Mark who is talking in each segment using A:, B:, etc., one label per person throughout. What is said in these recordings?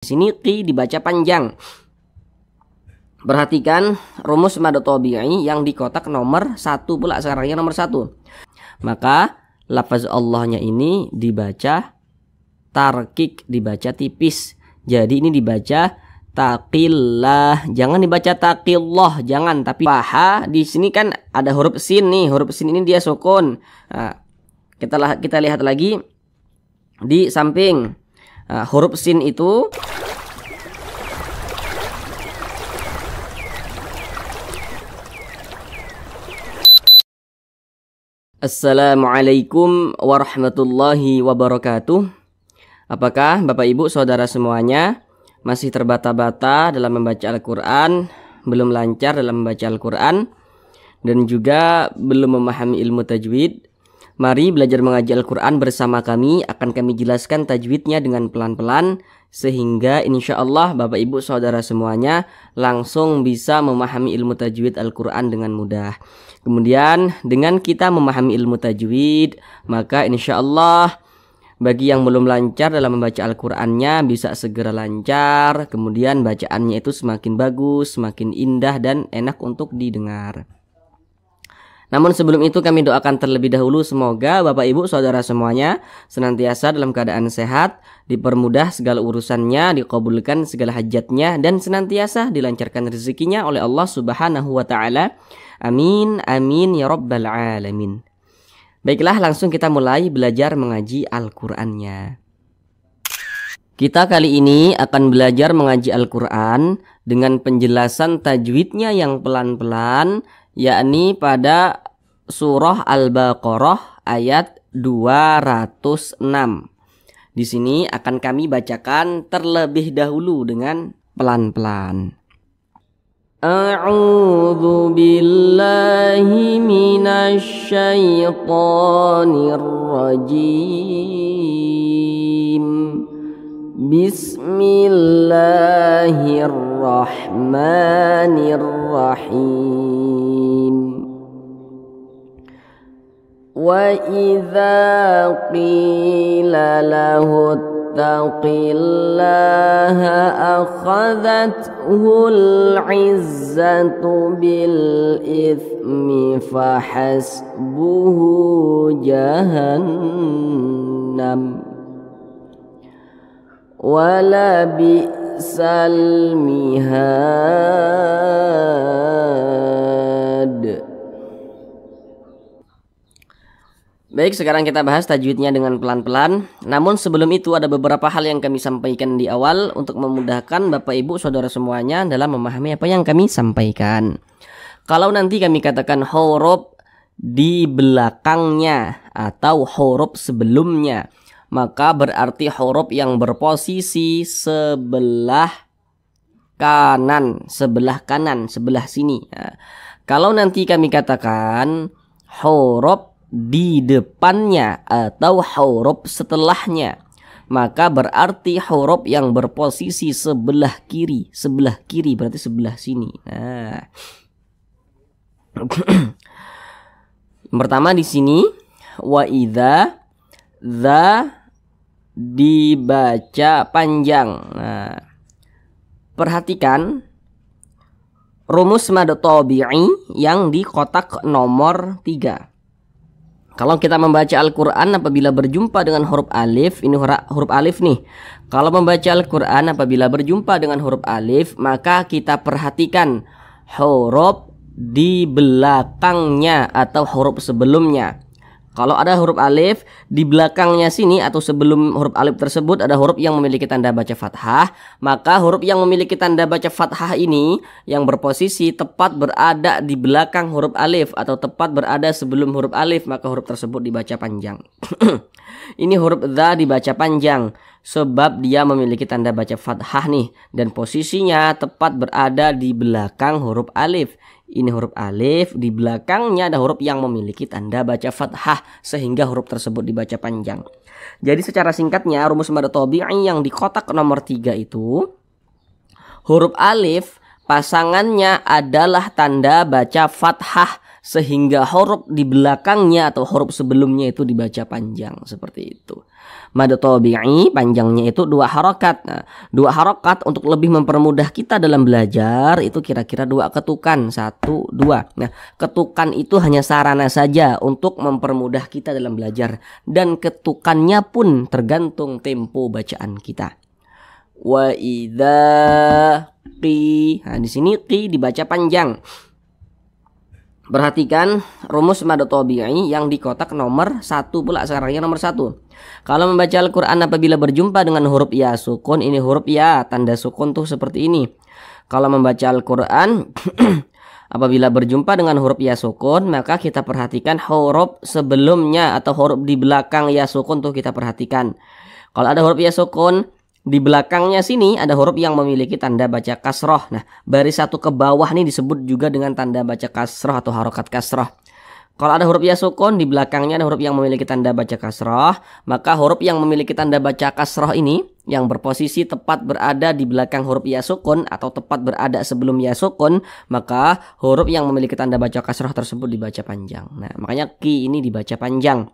A: Di sini qi dibaca panjang. Perhatikan rumus mad tabi'i yang di kotak nomor 1 pula, sekarang yang nomor 1. Maka lafaz Allahnya ini dibaca tarkik, dibaca tipis. Jadi ini dibaca taqillah, jangan dibaca taqillah, jangan. Tapi paha di sini kan ada huruf sin nih, huruf sin ini dia sukun. Nah, kita lihat lagi di samping. Huruf sin itu Assalamualaikum warahmatullahi wabarakatuh. Apakah Bapak Ibu Saudara semuanya masih terbata-bata dalam membaca Al-Quran, belum lancar dalam membaca Al-Quran, dan juga belum memahami ilmu tajwid? Mari belajar mengaji Al-Quran bersama kami. Akan kami jelaskan tajwidnya dengan pelan-pelan, sehingga insya Allah Bapak Ibu Saudara semuanya langsung bisa memahami ilmu tajwid Al-Quran dengan mudah. Kemudian dengan kita memahami ilmu tajwid, maka insya Allah bagi yang belum lancar dalam membaca Al-Qurannya bisa segera lancar. Kemudian bacaannya itu semakin bagus, semakin indah dan enak untuk didengar. Namun sebelum itu kami doakan terlebih dahulu semoga Bapak Ibu Saudara semuanya senantiasa dalam keadaan sehat, dipermudah segala urusannya, dikabulkan segala hajatnya, dan senantiasa dilancarkan rezekinya oleh Allah Subhanahu wa Ta'ala. Amin, amin ya rabbal alamin. Baiklah, langsung kita mulai belajar mengaji Al-Qur'annya. Kita kali ini akan belajar mengaji Al-Qur'an dengan penjelasan tajwidnya yang pelan-pelan, yakni pada surah Al-Baqarah ayat 206. Di sini akan kami bacakan terlebih dahulu dengan pelan-pelan. A'udzu billahi minasy syaithanir rajim. Bismillahirrahmanirrahim. Wa idza qila lahu ittaqillaha akhadhathul 'izzatu bil ithmi fahasbuhu jahannam wala bi'sal mihad. Baik, sekarang kita bahas tajwidnya dengan pelan-pelan. Namun sebelum itu ada beberapa hal yang kami sampaikan di awal untuk memudahkan Bapak Ibu Saudara semuanya dalam memahami apa yang kami sampaikan. Kalau nanti kami katakan huruf di belakangnya atau huruf sebelumnya, maka berarti huruf yang berposisi sebelah kanan, sebelah sini. Nah, kalau nanti kami katakan huruf di depannya atau huruf setelahnya, maka berarti huruf yang berposisi sebelah kiri berarti sebelah sini. Nah, pertama di sini wa idza, za dibaca panjang. Nah, perhatikan rumus mad tabi'i yang di kotak nomor 3. Kalau kita membaca Al-Quran apabila berjumpa dengan huruf alif, ini huruf alif nih. Kalau membaca Al-Quran apabila berjumpa dengan huruf alif, maka kita perhatikan huruf di belakangnya atau huruf sebelumnya. Kalau ada huruf alif di belakangnya sini atau sebelum huruf alif tersebut ada huruf yang memiliki tanda baca fathah, maka huruf yang memiliki tanda baca fathah ini yang berposisi tepat berada di belakang huruf alif atau tepat berada sebelum huruf alif, maka huruf tersebut dibaca panjang. Ini huruf dza dibaca panjang sebab dia memiliki tanda baca fathah nih, dan posisinya tepat berada di belakang huruf alif. Ini huruf alif, di belakangnya ada huruf yang memiliki tanda baca fathah sehingga huruf tersebut dibaca panjang. Jadi secara singkatnya rumus mad tabi'i yang di kotak nomor 3 itu, huruf alif pasangannya adalah tanda baca fathah, sehingga huruf di belakangnya atau huruf sebelumnya itu dibaca panjang, seperti itu. Mad tabi'i panjangnya itu 2 harokat. Nah, 2 harokat untuk lebih mempermudah kita dalam belajar itu kira-kira 2 ketukan, 1, 2. Nah, ketukan itu hanya sarana saja untuk mempermudah kita dalam belajar, dan ketukannya pun tergantung tempo bacaan kita. Wa idza qi. Nah, di sini qi dibaca panjang. Perhatikan rumus mad tabi'i yang di kotak nomor 1 pula sekarang, yang nomor 1. Kalau membaca Al-Quran apabila berjumpa dengan huruf ya sukun, ini huruf ya, tanda sukun tuh seperti ini. Kalau membaca Al-Quran apabila berjumpa dengan huruf ya sukun, maka kita perhatikan huruf sebelumnya atau huruf di belakang ya sukun tuh kita perhatikan. Kalau ada huruf ya sukun, di belakangnya sini ada huruf yang memiliki tanda baca kasroh. Nah, baris 1 ke bawah nih disebut juga dengan tanda baca kasroh atau harokat kasroh. Kalau ada huruf ya sukun, di belakangnya ada huruf yang memiliki tanda baca kasroh, maka huruf yang memiliki tanda baca kasroh ini yang berposisi tepat berada di belakang huruf ya sukun atau tepat berada sebelum ya sukun, maka huruf yang memiliki tanda baca kasroh tersebut dibaca panjang. Nah, makanya ki ini dibaca panjang.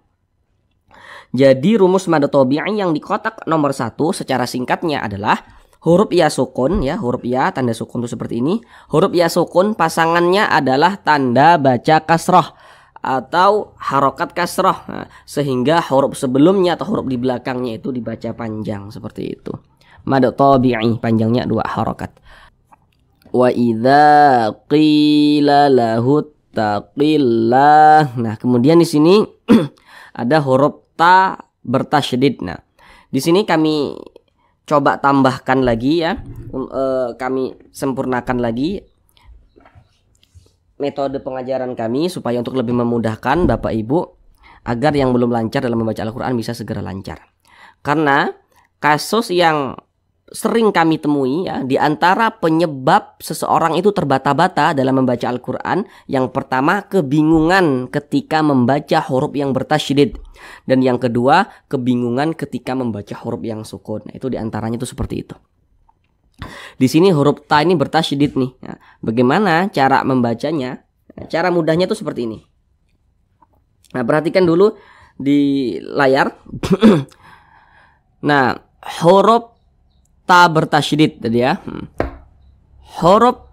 A: Jadi rumus mad tabi'i yang di kotak nomor 1 secara singkatnya adalah huruf ya sukun, ya, huruf ya tanda sukun itu seperti ini. Huruf ya sukun pasangannya adalah tanda baca kasroh atau harokat kasroh. Nah, sehingga huruf sebelumnya atau huruf di belakangnya itu dibaca panjang seperti itu. Mad tabi'i panjangnya 2 harokat. Wa idza qila lahu taqillah. Nah, kemudian di sini ada huruf ta bertasydid. Nah, di sini kami coba tambahkan lagi ya, kami sempurnakan lagi metode pengajaran kami supaya untuk lebih memudahkan Bapak Ibu agar yang belum lancar dalam membaca Al-Quran bisa segera lancar. Karena kasus yang sering kami temui ya, di antara penyebab seseorang itu terbata-bata dalam membaca Al-Quran, yang pertama kebingungan ketika membaca huruf yang bertasydid, dan yang kedua kebingungan ketika membaca huruf yang sukun. Nah, itu diantaranya itu seperti itu. Di sini huruf ta ini bertasydid nih. Nah, bagaimana cara membacanya? Nah, cara mudahnya itu seperti ini. Nah, perhatikan dulu di layar. Nah, huruf ta bertasydid tadi ya. Huruf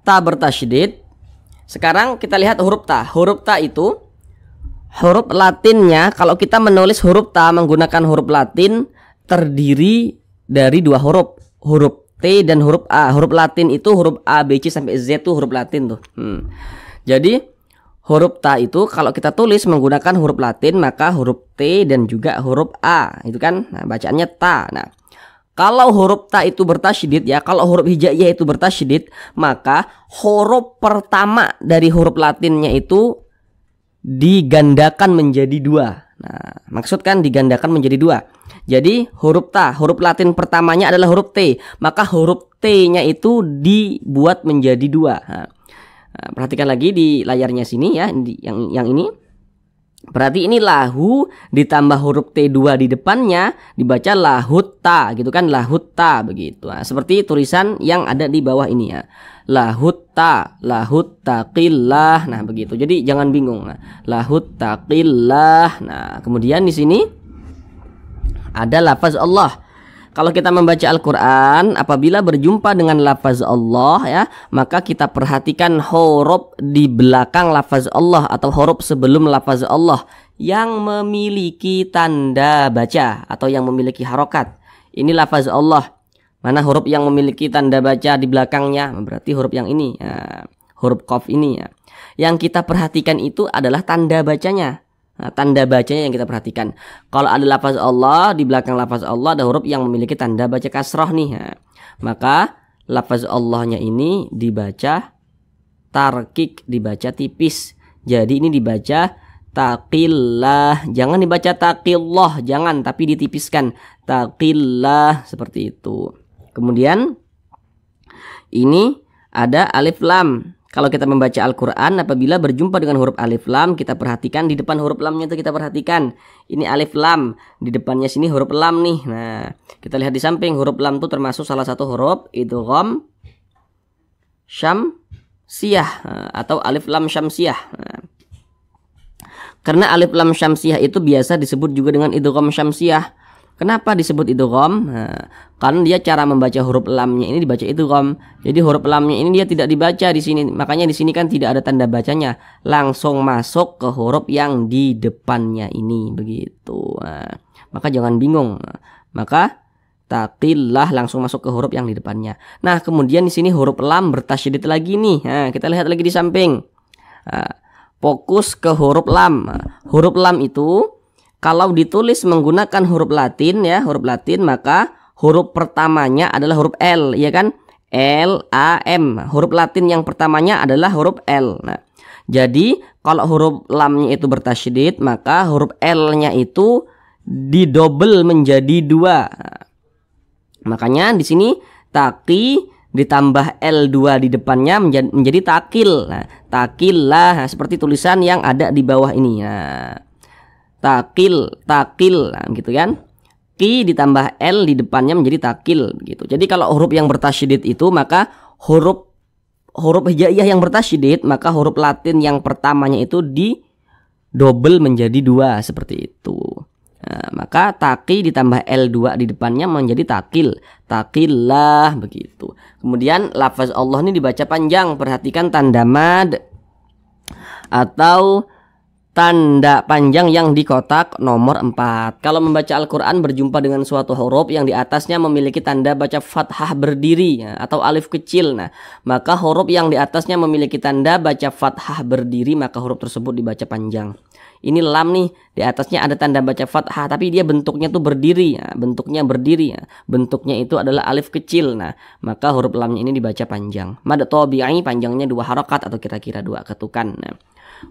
A: ta bertasydid. Sekarang kita lihat huruf ta. Huruf ta itu huruf Latinnya, kalau kita menulis huruf ta menggunakan huruf Latin, terdiri dari 2 huruf, huruf T dan huruf A. Huruf Latin itu huruf A, B, C sampai Z tuh huruf Latin tuh. Jadi huruf ta itu kalau kita tulis menggunakan huruf Latin, maka huruf T dan juga huruf A, itu kan, nah, bacaannya ta. Nah, kalau huruf ta itu bertasydid ya, kalau huruf hijaiyah itu bertasydid, maka huruf pertama dari huruf Latinnya itu digandakan menjadi 2. Nah, maksud kan digandakan menjadi 2. Jadi huruf ta, huruf Latin pertamanya adalah huruf T, maka huruf T-nya itu dibuat menjadi 2. Nah, perhatikan lagi di layarnya sini ya, yang ini. Berarti ini lahu ditambah huruf T2 di depannya dibaca lahutta gitu kan, lahutta begitu. Nah, seperti tulisan yang ada di bawah ini ya. Lahutta, lahuttaqillah. Nah, begitu. Jadi jangan bingung. Nah, lahuttaqillah. Nah, kemudian di sini ada lafaz Allah. Kalau kita membaca Al-Quran, apabila berjumpa dengan lafaz Allah ya, maka kita perhatikan huruf di belakang lafaz Allah atau huruf sebelum lafaz Allah yang memiliki tanda baca atau yang memiliki harokat. Ini lafaz Allah. Mana huruf yang memiliki tanda baca di belakangnya? Berarti huruf yang ini, ya, huruf qaf ini ya. Yang kita perhatikan itu adalah tanda bacanya. Nah, tanda bacanya yang kita perhatikan. Kalau ada lafaz Allah, di belakang lafaz Allah ada huruf yang memiliki tanda baca kasroh nih. Nah, maka lafaz Allahnya ini dibaca tarkik, dibaca tipis. Jadi ini dibaca taqillah. Jangan dibaca taqillah, jangan, tapi ditipiskan. Taqillah, seperti itu. Kemudian ini ada alif lam. Kalau kita membaca Al-Quran, apabila berjumpa dengan huruf alif lam, kita perhatikan di depan huruf lamnya itu kita perhatikan. Ini alif lam, di depannya sini huruf lam nih. Nah, kita lihat di samping huruf lam itu termasuk salah satu huruf idgham syamsiyah atau alif lam syamsiyah. Karena alif lam syamsiyah itu biasa disebut juga dengan idgham syamsiyah. Kenapa disebut idgham? Karena dia cara membaca huruf lamnya ini dibaca idgham. Jadi huruf lamnya ini dia tidak dibaca di sini. Makanya di sini kan tidak ada tanda bacanya, langsung masuk ke huruf yang di depannya ini begitu. Maka jangan bingung. Maka taqillah langsung masuk ke huruf yang di depannya. Nah, kemudian di sini huruf lam bertasydid lagi nih. Kita lihat lagi di samping. Fokus ke huruf lam. Huruf lam itu kalau ditulis menggunakan huruf Latin ya, huruf Latin, maka huruf pertamanya adalah huruf L, ya kan? L A M. Huruf Latin yang pertamanya adalah huruf L. Nah, jadi kalau huruf lamnya itu bertasydid, maka huruf L-nya itu didobel menjadi 2. Makanya di sini taqi ditambah L2 di depannya menjadi takil. Nah, takillah seperti tulisan yang ada di bawah ini. Nah, takil, nah, gitu kan? Ki ditambah L di depannya menjadi takil gitu. Jadi kalau huruf yang bertasydid itu, maka huruf hijaiyah yang bertasydid, maka huruf Latin yang pertamanya itu didobel menjadi 2 seperti itu. Nah, maka taqi ditambah L2 di depannya menjadi takil. Takillah begitu. Kemudian lafaz Allah ini dibaca panjang. Perhatikan tanda mad atau tanda panjang yang di kotak nomor 4. Kalau membaca Al-Quran berjumpa dengan suatu huruf yang di atasnya memiliki tanda baca fathah berdiri ya, atau alif kecil. Nah, maka huruf yang di atasnya memiliki tanda baca fathah berdiri, maka huruf tersebut dibaca panjang. Ini lam nih, di atasnya ada tanda baca fathah, tapi dia bentuknya tuh berdiri ya, bentuknya berdiri ya. Bentuknya itu adalah alif kecil. Nah, maka huruf lamnya ini dibaca panjang. Mad tabi'i panjangnya 2 harakat atau kira-kira 2 ketukan. Nah,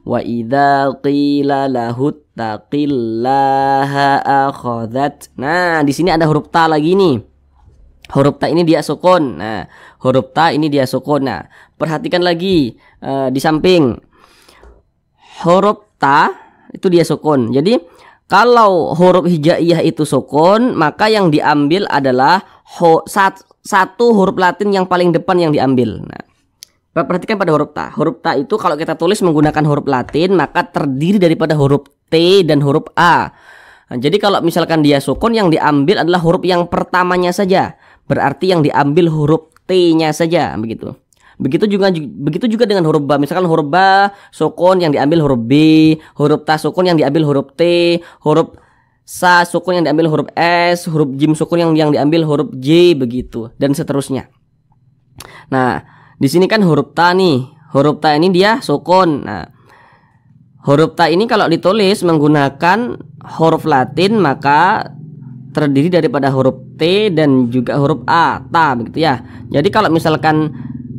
A: wa idza qila lahu taqillaha akhadhat. Nah, di sini ada huruf ta lagi nih. Huruf ta ini dia sukun. Nah, huruf ta ini dia sukun. Nah, perhatikan lagi di samping. Huruf ta itu dia sukun. Jadi, kalau huruf hijaiyah itu sukun, maka yang diambil adalah satu huruf Latin yang paling depan yang diambil. Nah, perhatikan pada huruf ta. Huruf ta itu kalau kita tulis menggunakan huruf Latin, maka terdiri daripada huruf T dan huruf A. Nah, jadi kalau misalkan dia sukun, yang diambil adalah huruf yang pertamanya saja. Berarti yang diambil huruf T-nya saja, begitu. Begitu juga dengan huruf ba. Misalkan huruf ba sukun, yang diambil huruf B. Huruf ta sukun, yang diambil huruf T. Huruf sa sukun, yang diambil huruf S. Huruf jim sukun, yang diambil huruf J, begitu. Dan seterusnya. Nah, di sini kan huruf ta nih. Huruf ta ini dia sukun. Nah, huruf ta ini kalau ditulis menggunakan huruf Latin, maka terdiri daripada huruf T dan juga huruf A, ta, begitu ya. Jadi kalau misalkan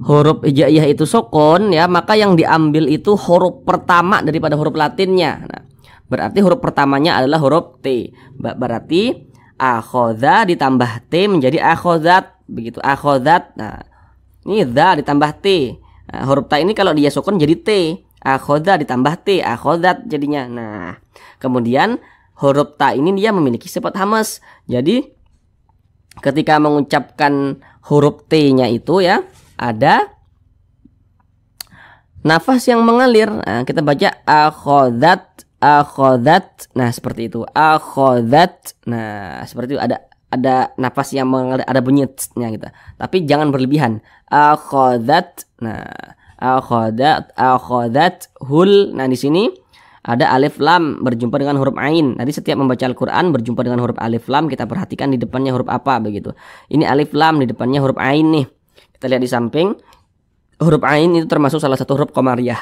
A: huruf hijaiyah itu sukun ya, maka yang diambil itu huruf pertama daripada huruf Latinnya. Nah, berarti huruf pertamanya adalah huruf T. Berarti akhadha ditambah T menjadi akhadhat, begitu. Akhadhat. Nah, ini dha ditambah T. Nah, huruf ta ini kalau dia sukun jadi T. Akhadha ditambah T, akhadhat jadinya. Nah, kemudian huruf ta ini dia memiliki sifat hamas. Jadi ketika mengucapkan huruf T-nya itu ya, ada nafas yang mengalir. Nah, kita baca akhadhat, akhadhat. Nah, seperti itu. Akhadhat. Nah, seperti itu, ada nafas yang mengalir, ada bunyi nya gitu. Tapi jangan berlebihan. Akhadhat. Nah, akhadhat hul. Nah, di sini ada alif lam berjumpa dengan huruf ain. Tadi setiap membaca Al-Qur'an berjumpa dengan huruf alif lam, kita perhatikan di depannya huruf apa, begitu. Ini alif lam, di depannya huruf ain nih. Kita lihat di samping. Huruf ain itu termasuk salah satu huruf qamariyah.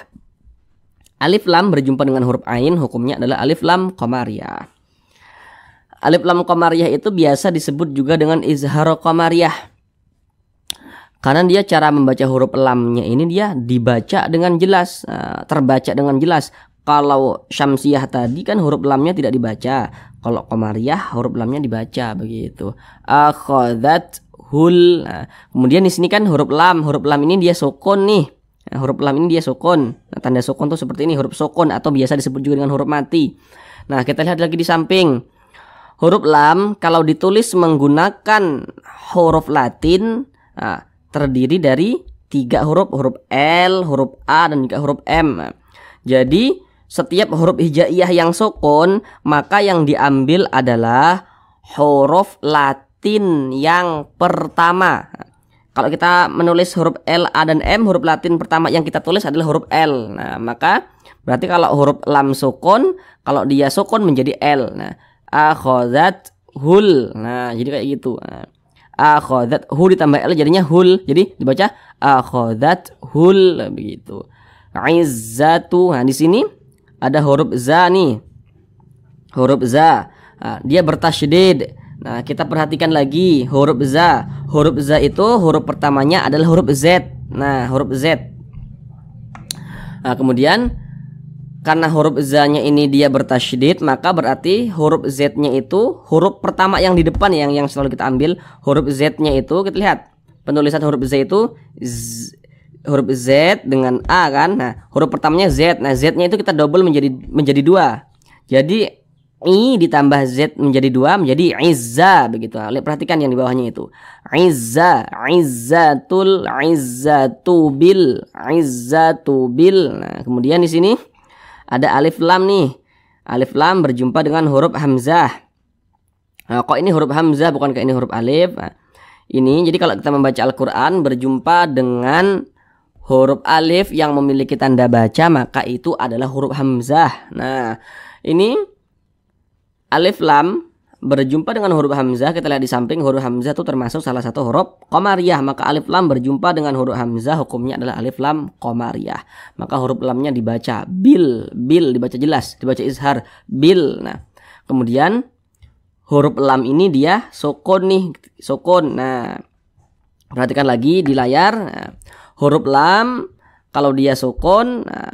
A: Alif lam berjumpa dengan huruf ain, hukumnya adalah alif lam qamariyah. Alif lam qamariyah itu biasa disebut juga dengan izhar qamariyah. Karena dia cara membaca huruf lamnya ini dia dibaca dengan jelas, terbaca dengan jelas. Kalau syamsiyah tadi kan huruf lamnya tidak dibaca. Kalau qamariyah huruf lamnya dibaca, begitu. Akhadhat hul. Nah, kemudian di sini kan huruf lam ini dia sukun nih. Nah, huruf lam ini dia sukun. Nah, tanda sukun tuh seperti ini, huruf sukun atau biasa disebut juga dengan huruf mati. Nah, kita lihat lagi di samping. Huruf lam kalau ditulis menggunakan huruf Latin, nah, terdiri dari 3 huruf, huruf L, huruf A, dan juga huruf M. Jadi setiap huruf hijaiyah yang sukun, maka yang diambil adalah huruf Latin yang pertama. Kalau kita menulis huruf L, A, dan M, huruf Latin pertama yang kita tulis adalah huruf L. Nah, maka berarti kalau huruf lam sukun, kalau dia sukun menjadi L. Nah, akhadzat hul. Nah, jadi kayak gitu. Nah, akhadzat hu ditambah L jadinya hul. Jadi dibaca akhadzat hul begitu. Izzatu. Nah, di sini ada huruf za nih. Huruf za. Nah, dia bertasydid. Nah, kita perhatikan lagi huruf za. Huruf za itu huruf pertamanya adalah huruf Z. Nah, huruf Z. Nah, kemudian karena huruf za-nya ini dia bertasydid, maka berarti huruf Z-nya itu huruf pertama yang di depan yang selalu kita ambil. Huruf Z-nya itu kita lihat penulisan huruf Z itu huruf Z dengan A kan. Nah, huruf pertamanya Z. Nah, Z-nya itu kita double menjadi 2. Jadi I ditambah Z menjadi 2 menjadi izza begitu. Nah, perhatikan yang di bawahnya itu. Izza, izzatul, izzatubil, izzatubil. Nah, kemudian di sini ada alif lam nih. Alif lam berjumpa dengan huruf hamzah. Nah, kok ini huruf hamzah bukankah ini huruf alif? Nah, ini jadi kalau kita membaca Al-Qur'an berjumpa dengan huruf alif yang memiliki tanda baca, maka itu adalah huruf hamzah. Nah, ini alif lam berjumpa dengan huruf hamzah. Kita lihat di samping, huruf hamzah itu termasuk salah satu huruf qamariyah. Maka alif lam berjumpa dengan huruf hamzah, hukumnya adalah alif lam qamariyah. Maka huruf lamnya dibaca bil, bil dibaca jelas, dibaca izhar, bil. Nah, kemudian huruf lam ini dia sukun nih, sukun. Nah, perhatikan lagi di layar. Nah, huruf lam kalau dia sukun, nah,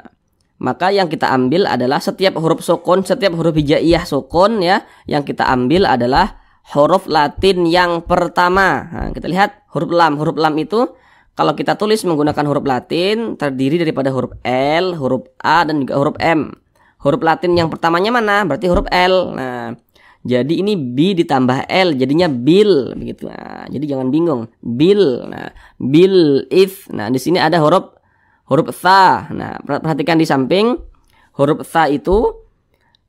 A: maka yang kita ambil adalah setiap huruf sukun, setiap huruf hijaiyah sukun ya, yang kita ambil adalah huruf Latin yang pertama. Nah, kita lihat huruf lam. Huruf lam itu kalau kita tulis menggunakan huruf Latin terdiri daripada huruf L, huruf A, dan juga huruf M. Huruf Latin yang pertamanya mana? Berarti huruf L. Nah, jadi ini B ditambah L jadinya bil begitu. Nah, jadi jangan bingung. Bil. Nah, bil if. Nah, di sini ada huruf tha. Nah, perhatikan di samping huruf tha itu,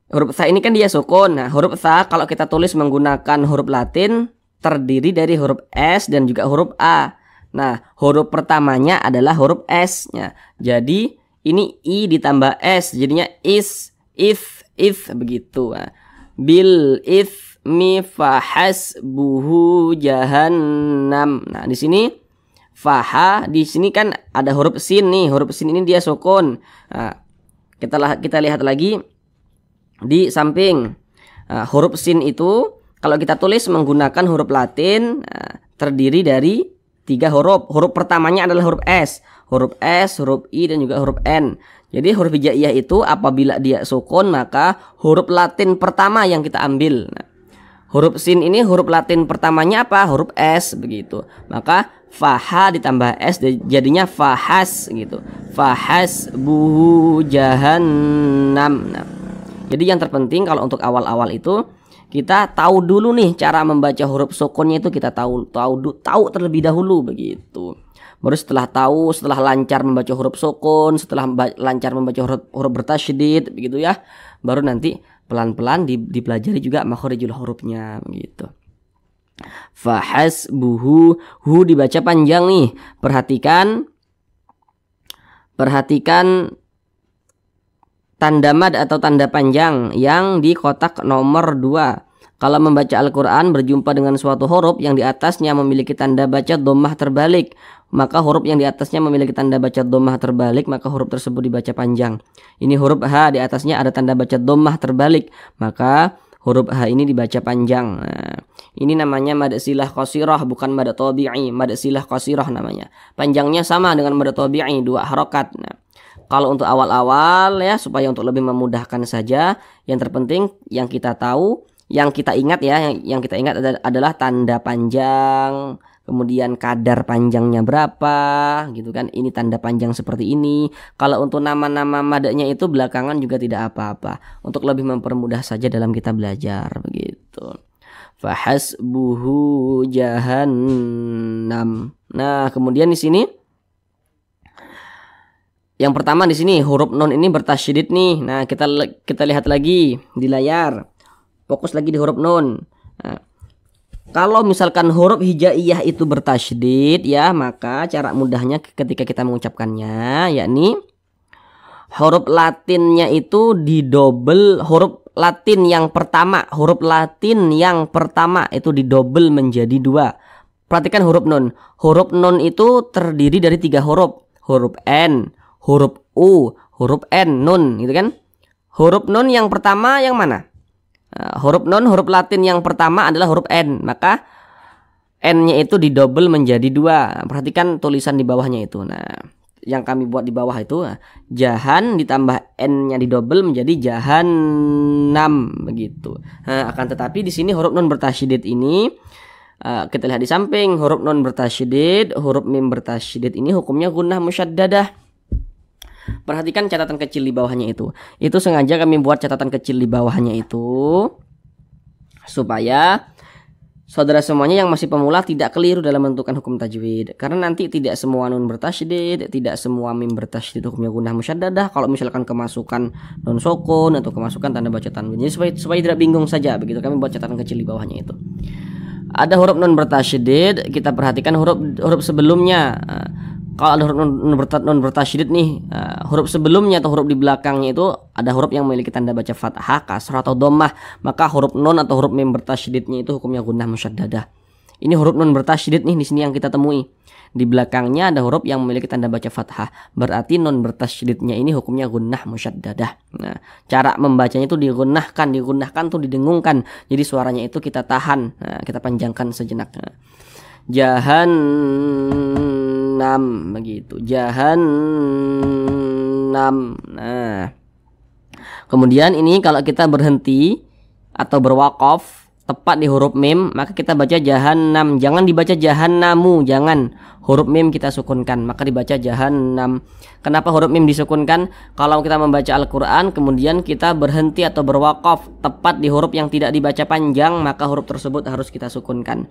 A: huruf tha ini kan dia sukun. Nah, huruf tha kalau kita tulis menggunakan huruf Latin terdiri dari huruf S dan juga huruf A. Nah, huruf pertamanya adalah huruf S-nya. Jadi ini I ditambah S jadinya is, if begitu. Nah, bil ithmi fahasbuhu jahannam. Nah, di sini faha, di sini kan ada huruf sin nih. Huruf sin ini dia sukun. Nah, kita lihat lagi di samping. Nah, huruf sin itu kalau kita tulis menggunakan huruf Latin terdiri dari 3 huruf. Huruf pertamanya adalah huruf S, huruf I, dan juga huruf N. Jadi huruf hijaiyah itu apabila dia sukun, maka huruf Latin pertama yang kita ambil. Nah, huruf sin ini huruf Latin pertamanya apa? Huruf S begitu. Maka faha ditambah S jadinya fahas gitu. Fahas buhu jahannam. Nah, jadi yang terpenting kalau untuk awal-awal itu kita tahu dulu nih cara membaca huruf sukunnya, itu kita tahu terlebih dahulu begitu. Baru setelah lancar membaca huruf sukun, setelah lancar membaca huruf bertasydid begitu ya, baru nanti pelan-pelan dipelajari juga makhorijul hurufnya begitu. Fahasbuhu, hu dibaca panjang nih. Perhatikan tanda mad atau tanda panjang yang di kotak nomor 2. Kalau membaca Al-Quran berjumpa dengan suatu huruf yang di atasnya memiliki tanda baca dhammah terbalik, maka huruf yang di atasnya memiliki tanda baca dhammah terbalik, maka huruf tersebut dibaca panjang. Ini huruf H, di atasnya ada tanda baca dhammah terbalik, maka huruf H ini dibaca panjang. Nah, ini namanya mad silah qasirah, bukan mad tabi'i. Mad silah qasirah namanya. Panjangnya sama dengan mad tabi'i, 2 harokat. Nah, kalau untuk awal-awal ya, supaya untuk lebih memudahkan saja, yang terpenting yang kita tahu, yang kita ingat ya, yang kita ingat adalah tanda panjang, kemudian kadar panjangnya berapa gitu kan. Ini tanda panjang seperti ini. Kalau untuk nama-nama madanya itu belakangan juga tidak apa-apa, untuk lebih mempermudah saja dalam kita belajar begitu. Fahasbuhu jahannam. Nah, kemudian di sini Yang pertama di sini huruf nun ini bertasydid nih. Nah, kita lihat lagi di layar. Fokus lagi di huruf nun. Nah, kalau misalkan huruf hijaiyah itu bertasydid ya, maka cara mudahnya ketika kita mengucapkannya yakni huruf latinnya itu didobel. Huruf latin yang pertama itu didobel menjadi 2. Perhatikan huruf nun. Huruf nun itu terdiri dari 3 huruf. Huruf N, huruf U, huruf N, nun, gitu kan? Huruf nun yang pertama yang mana? Huruf nun, huruf latin yang pertama adalah huruf N. Maka N-nya itu didobel menjadi 2. Perhatikan tulisan di bawahnya itu. Nah, yang kami buat di bawah itu jahan ditambah N-nya didobel menjadi jahannam begitu. Nah, akan tetapi di sini huruf nun bertasydid ini kita lihat di samping, huruf nun bertasydid, huruf mim bertasydid ini hukumnya gunnah musyaddadah. Perhatikan catatan kecil di bawahnya itu. Itu sengaja kami buat catatan kecil di bawahnya itu supaya saudara semuanya yang masih pemula tidak keliru dalam menentukan hukum tajwid. Karena nanti tidak semua nun bertasydid, tidak semua mim bertasydid hukumnya gunnah musyaddadah. Kalau misalkan kemasukan nun sukun atau kemasukan tanda baca tanwin. Jadi supaya tidak bingung saja begitu, kami buat catatan kecil di bawahnya itu. Ada huruf nun bertasydid, kita perhatikan huruf sebelumnya. Kalau ada huruf nun bertasydid nih, huruf sebelumnya atau huruf di belakangnya itu ada huruf yang memiliki tanda baca fathah, kasrah atau dhammah, maka huruf nun atau huruf mim bertasydidnya itu hukumnya gunnah musyaddadah. Ini huruf nun bertasydid nih di sini yang kita temui. Di belakangnya ada huruf yang memiliki tanda baca fathah, berarti nun bertasydidnya ini hukumnya gunnah musyaddadah. Nah, cara membacanya itu digunnahkan tuh didengungkan. Jadi suaranya itu kita tahan, kita panjangkan sejenak. Jahannam begitu. Jahannam. Nah, kemudian ini kalau kita berhenti atau berwaqaf tepat di huruf mim, maka kita baca jahannam. Jangan dibaca jahannamu, jangan. Huruf mim kita sukunkan, maka dibaca jahannam. Kenapa huruf mim disukunkan? Kalau kita membaca Al-Quran kemudian kita berhenti atau berwaqaf tepat di huruf yang tidak dibaca panjang, maka huruf tersebut harus kita sukunkan.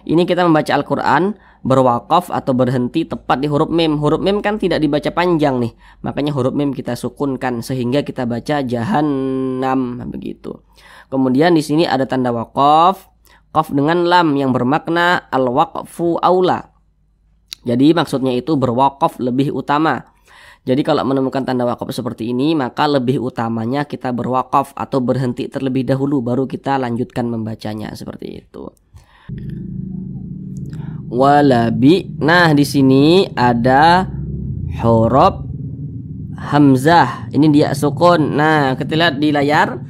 A: Ini kita membaca Al-Quran berwaqaf atau berhenti tepat di huruf mim. Huruf mim kan tidak dibaca panjang nih, makanya huruf mim kita sukunkan sehingga kita baca jahannam begitu. Kemudian di sini ada tanda waqaf, qaf dengan lam yang bermakna al-waqfu aula. Jadi maksudnya itu berwaqaf lebih utama. Jadi kalau menemukan tanda waqaf seperti ini, maka lebih utamanya kita berwaqaf atau berhenti terlebih dahulu baru kita lanjutkan membacanya seperti itu. Walabi. Nah, di sini ada huruf hamzah. Ini dia sukun. Nah, kita lihat di layar.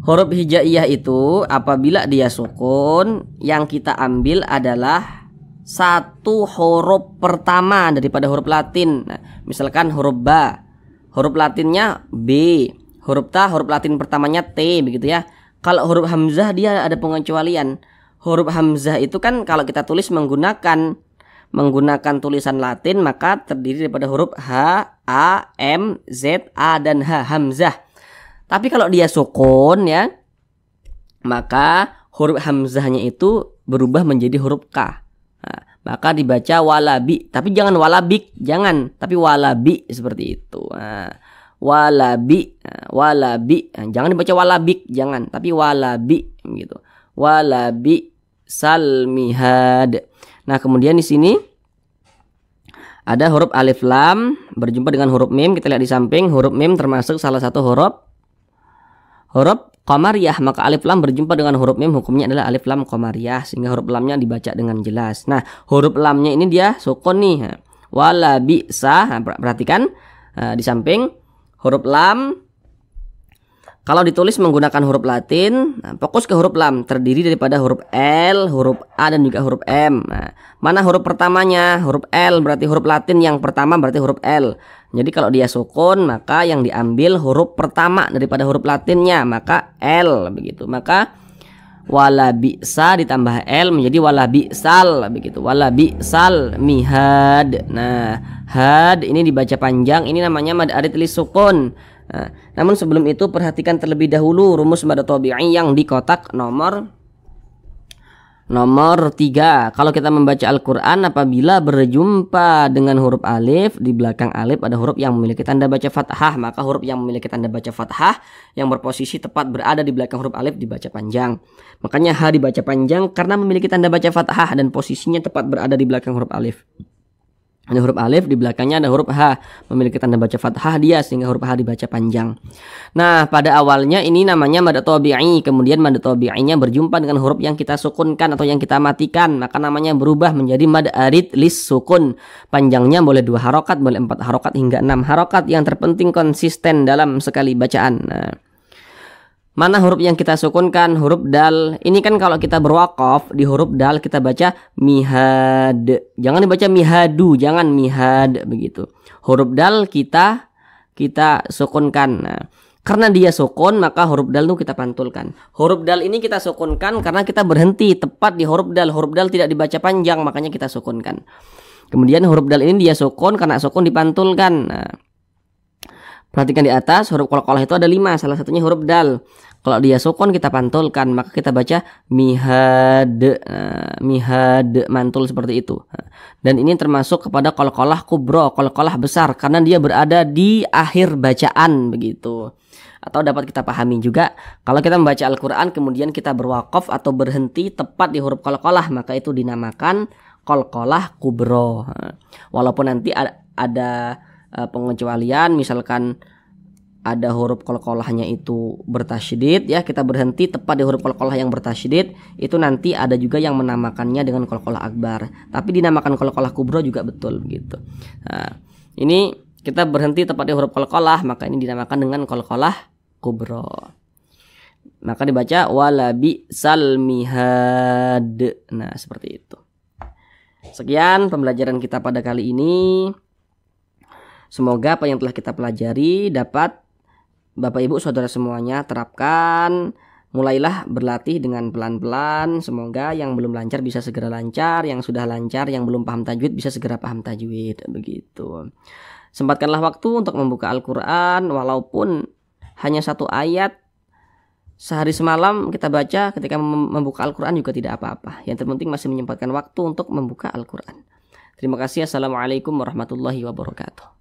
A: Huruf hijaiyah itu apabila dia sukun, yang kita ambil adalah satu huruf pertama daripada huruf latin. Nah, misalkan huruf ba, huruf latinnya B, huruf ta, huruf latin pertamanya T begitu ya. Kalau huruf hamzah dia ada pengecualian. Huruf hamzah itu kan kalau kita tulis menggunakan tulisan latin, maka terdiri daripada huruf H, A, M, Z, A dan H, hamzah. Tapi kalau dia sukun ya, maka huruf hamzahnya itu berubah menjadi huruf K. Nah, maka dibaca walabi, tapi jangan walabik, jangan, tapi walabi seperti itu. Nah, walabi, walabi, nah, jangan dibaca walabik, jangan, tapi walabi gitu. Walabi salmihad. Nah, kemudian di sini ada huruf alif lam berjumpa dengan huruf mim. Kita lihat di samping, huruf mim termasuk salah satu huruf qamariyah, maka alif lam berjumpa dengan huruf mim hukumnya adalah alif lam qamariyah sehingga huruf lamnya dibaca dengan jelas. Nah, huruf lamnya ini dia sukun nih. Wala bi'sa. Nah, perhatikan di samping huruf lam kalau ditulis menggunakan huruf latin, nah, fokus ke huruf lam terdiri daripada huruf L, huruf A dan juga huruf M. Nah, mana huruf pertamanya? Huruf L, berarti huruf latin yang pertama berarti huruf L. Jadi kalau dia sukun, maka yang diambil huruf pertama daripada huruf latinnya, maka L begitu. Maka wala bi'sa ditambah L menjadi wala bi'sal begitu. Wala bi'sal mihad. Nah, had ini dibaca panjang, ini namanya mad arid li sukun. Nah, namun sebelum itu perhatikan terlebih dahulu rumus mad tabi'i yang di kotak nomor Nomor 3, kalau kita membaca Al-Quran apabila berjumpa dengan huruf alif, di belakang alif ada huruf yang memiliki tanda baca fathah, maka huruf yang memiliki tanda baca fathah yang berposisi tepat berada di belakang huruf alif dibaca panjang. Makanya ha dibaca panjang karena memiliki tanda baca fathah dan posisinya tepat berada di belakang huruf alif. Ada huruf alif, di belakangnya ada huruf H, memiliki tanda baca fathah dia, sehingga huruf H dibaca panjang. Nah, pada awalnya ini namanya mad tabi'i, kemudian mad tabi'inya berjumpa dengan huruf yang kita sukunkan atau yang kita matikan, maka namanya berubah menjadi mad arid lis sukun. Panjangnya boleh 2 harokat, boleh 4 harokat hingga 6 harokat. Yang terpenting konsisten dalam sekali bacaan. Nah, mana huruf yang kita sukunkan? Huruf dal. Ini kan kalau kita berwakaf di huruf dal kita baca mihad. Jangan dibaca mihadu, jangan mihad begitu. Huruf dal kita sukunkan. Nah, karena dia sukun maka huruf dal itu kita pantulkan. Huruf dal ini kita sukunkan karena kita berhenti tepat di huruf dal. Huruf dal tidak dibaca panjang, makanya kita sukunkan. Kemudian huruf dal ini dia sukun, karena sukun dipantulkan. Nah, perhatikan di atas, huruf qalqalah itu ada 5, salah satunya huruf dal. Kalau dia sukun kita pantulkan, maka kita baca mihad. Mihad, mantul seperti itu. Dan ini termasuk kepada qalqalah kubro, qalqalah besar, karena dia berada di akhir bacaan begitu. Atau dapat kita pahami juga, kalau kita membaca Al-Quran kemudian kita berwakaf atau berhenti tepat di huruf qalqalah, maka itu dinamakan qalqalah kubro. Walaupun nanti ada pengecualian, misalkan ada huruf qalqalahnya itu bertasydid, ya kita berhenti tepat di huruf qalqalah yang bertasydid, itu nanti ada juga yang menamakannya dengan qalqalah akbar, tapi dinamakan qalqalah kubro juga betul begitu. Nah, ini kita berhenti tepat di huruf qalqalah, maka ini dinamakan dengan qalqalah kubro. Maka dibaca walabi salmihad. Nah, seperti itu. Sekian pembelajaran kita pada kali ini. Semoga apa yang telah kita pelajari dapat Bapak Ibu Saudara semuanya terapkan. Mulailah berlatih dengan pelan-pelan. Semoga yang belum lancar bisa segera lancar, yang sudah lancar, yang belum paham tajwid bisa segera paham tajwid. Begitu. Sempatkanlah waktu untuk membuka Al-Quran, walaupun hanya 1 ayat sehari semalam kita baca. Ketika membuka Al-Quran juga tidak apa-apa. Yang terpenting masih menyempatkan waktu untuk membuka Al-Quran. Terima kasih. Assalamualaikum warahmatullahi wabarakatuh.